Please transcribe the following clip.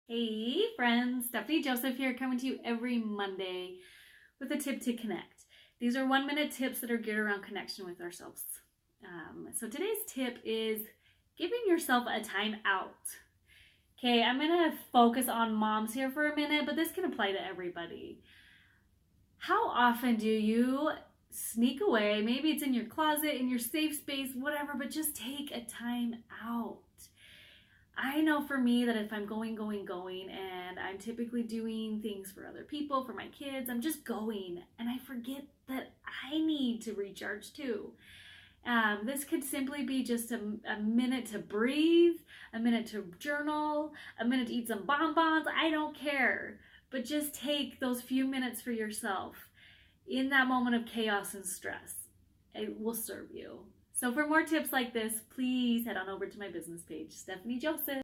Hey friends, Stephanie Joseph here, coming to you every Monday with a tip to connect. These are 1-minute tips that are geared around connection with ourselves. So today's tip is giving yourself a time out. Okay, I'm going to focus on moms here for a minute, but this can apply to everybody. How often do you sneak away? Maybe it's in your closet, in your safe space, whatever, but just take a time out. I know for me that if I'm going, and I'm typically doing things for other people, for my kids, I'm just going, and I forget that I need to recharge too. This could simply be just a minute to breathe, a minute to journal, a minute to eat some bonbons. I don't care. But just take those few minutes for yourself in that moment of chaos and stress. It will serve you. So for more tips like this, please head on over to my business page, Stephanie Joseph.